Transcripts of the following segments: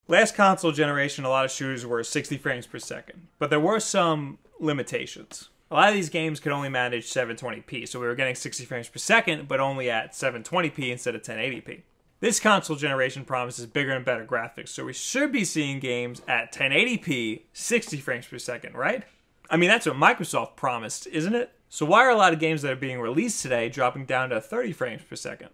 Last console generation, a lot of shooters were 60 frames per second, but there were some limitations. A lot of these games could only manage 720p, so we were getting 60 frames per second, but only at 720p instead of 1080p. This console generation promises bigger and better graphics, so we should be seeing games at 1080p, 60 frames per second, right? I mean, that's what Microsoft promised, isn't it? So why are a lot of games that are being released today dropping down to 30 frames per second?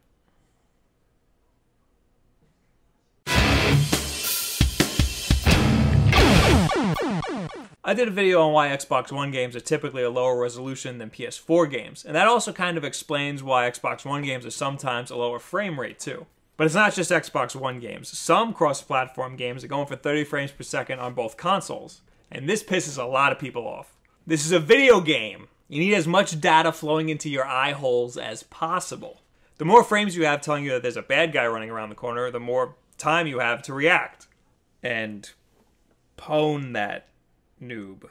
I did a video on why Xbox One games are typically a lower resolution than PS4 games, and that also kind of explains why Xbox One games are sometimes a lower frame rate too. But it's not just Xbox One games. Some cross-platform games are going for 30 frames per second on both consoles, and this pisses a lot of people off. This is a video game. You need as much data flowing into your eye holes as possible. The more frames you have telling you that there's a bad guy running around the corner, the more time you have to react. And pwn that noob.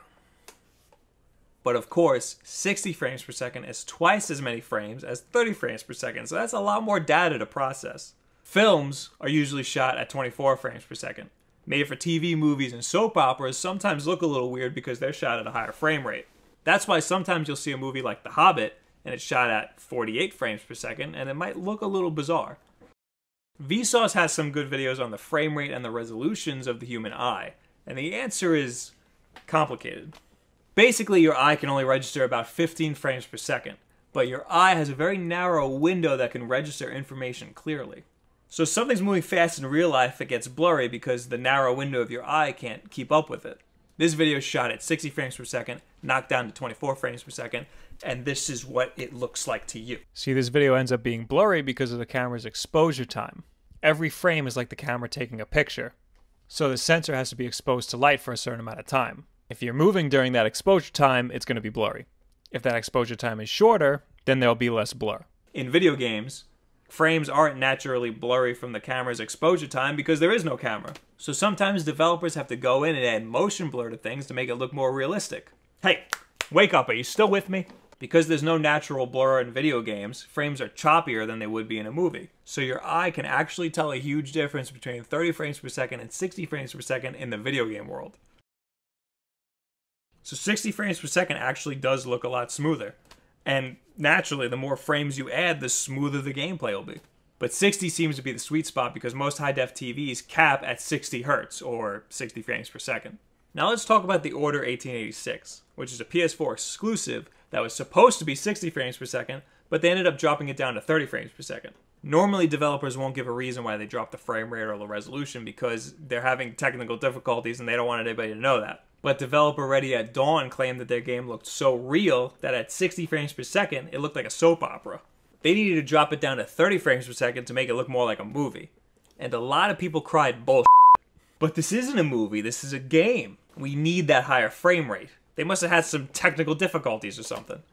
But of course, 60 frames per second is twice as many frames as 30 frames per second, so that's a lot more data to process. Films are usually shot at 24 frames per second. Made for TV, movies, and soap operas sometimes look a little weird because they're shot at a higher frame rate. That's why sometimes you'll see a movie like The Hobbit, and it's shot at 48 frames per second, and it might look a little bizarre. Vsauce has some good videos on the frame rate and the resolutions of the human eye, and the answer is complicated. Basically, your eye can only register about 15 frames per second, but your eye has a very narrow window that can register information clearly. So if something's moving fast in real life, it gets blurry because the narrow window of your eye can't keep up with it. This video is shot at 60 frames per second, knocked down to 24 frames per second, and this is what it looks like to you. See, this video ends up being blurry because of the camera's exposure time. Every frame is like the camera taking a picture, so the sensor has to be exposed to light for a certain amount of time. If you're moving during that exposure time, it's going to be blurry. If that exposure time is shorter, then there'll be less blur. In video games, frames aren't naturally blurry from the camera's exposure time because there is no camera. So sometimes developers have to go in and add motion blur to things to make it look more realistic. Hey, wake up, are you still with me? Because there's no natural blur in video games, frames are choppier than they would be in a movie. So your eye can actually tell a huge difference between 30 frames per second and 60 frames per second in the video game world. So 60 frames per second actually does look a lot smoother. And naturally, the more frames you add, the smoother the gameplay will be. But 60 seems to be the sweet spot because most high-def TVs cap at 60 Hz, or 60 frames per second. Now let's talk about the Order 1886, which is a PS4 exclusive that was supposed to be 60 frames per second, but they ended up dropping it down to 30 frames per second. Normally, developers won't give a reason why they dropped the frame rate or the resolution because they're having technical difficulties and they don't want anybody to know that. But developer Ready at Dawn claimed that their game looked so real that at 60 frames per second, it looked like a soap opera. They needed to drop it down to 30 frames per second to make it look more like a movie. And a lot of people cried bullshit. But this isn't a movie, this is a game. We need that higher frame rate. They must have had some technical difficulties or something.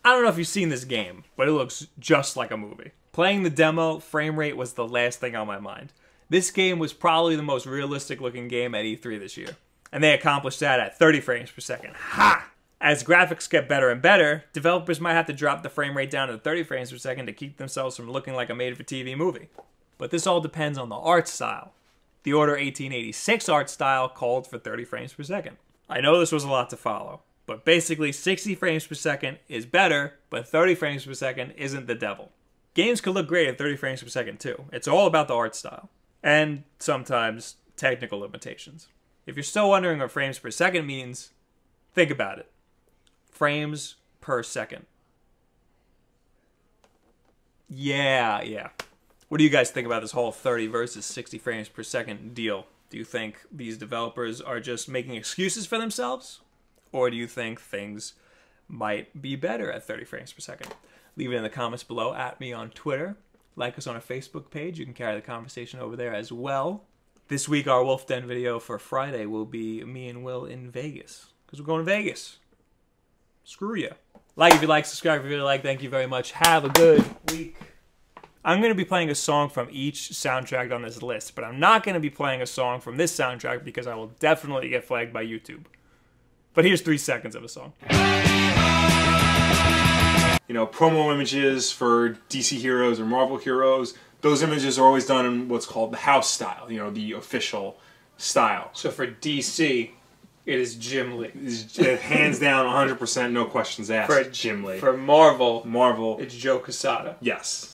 I don't know if you've seen this game, but it looks just like a movie. Playing the demo, frame rate was the last thing on my mind. This game was probably the most realistic looking game at E3 this year. And they accomplished that at 30 frames per second. Ha! As graphics get better and better, developers might have to drop the frame rate down to 30 frames per second to keep themselves from looking like a made-for-TV movie. But this all depends on the art style. The Order 1886 art style called for 30 frames per second. I know this was a lot to follow, but basically 60 frames per second is better, but 30 frames per second isn't the devil. Games can look great at 30 frames per second too. It's all about the art style. And sometimes technical limitations. If you're still wondering what frames per second means, think about it. Frames per second. Yeah. What do you guys think about this whole 30 versus 60 frames per second deal? Do you think these developers are just making excuses for themselves? Or do you think things might be better at 30 frames per second? Leave it in the comments below. At me on Twitter. Like us on our Facebook page. You can carry the conversation over there as well. This week, our Wolf Den video for Friday will be me and Will in Vegas. Because we're going to Vegas. Screw ya. Like if you like, subscribe if you really like. Thank you very much. Have a good week. I'm going to be playing a song from each soundtrack on this list, but I'm not going to be playing a song from this soundtrack because I will definitely get flagged by YouTube. But here's 3 seconds of a song. You know, promo images for DC heroes or Marvel heroes, those images are always done in what's called the house style, you know, the official style. So for DC, it is Jim Lee. Hands down, 100%, no questions asked. For Jim Lee. For Marvel, Marvel, it's Joe Quesada. yes.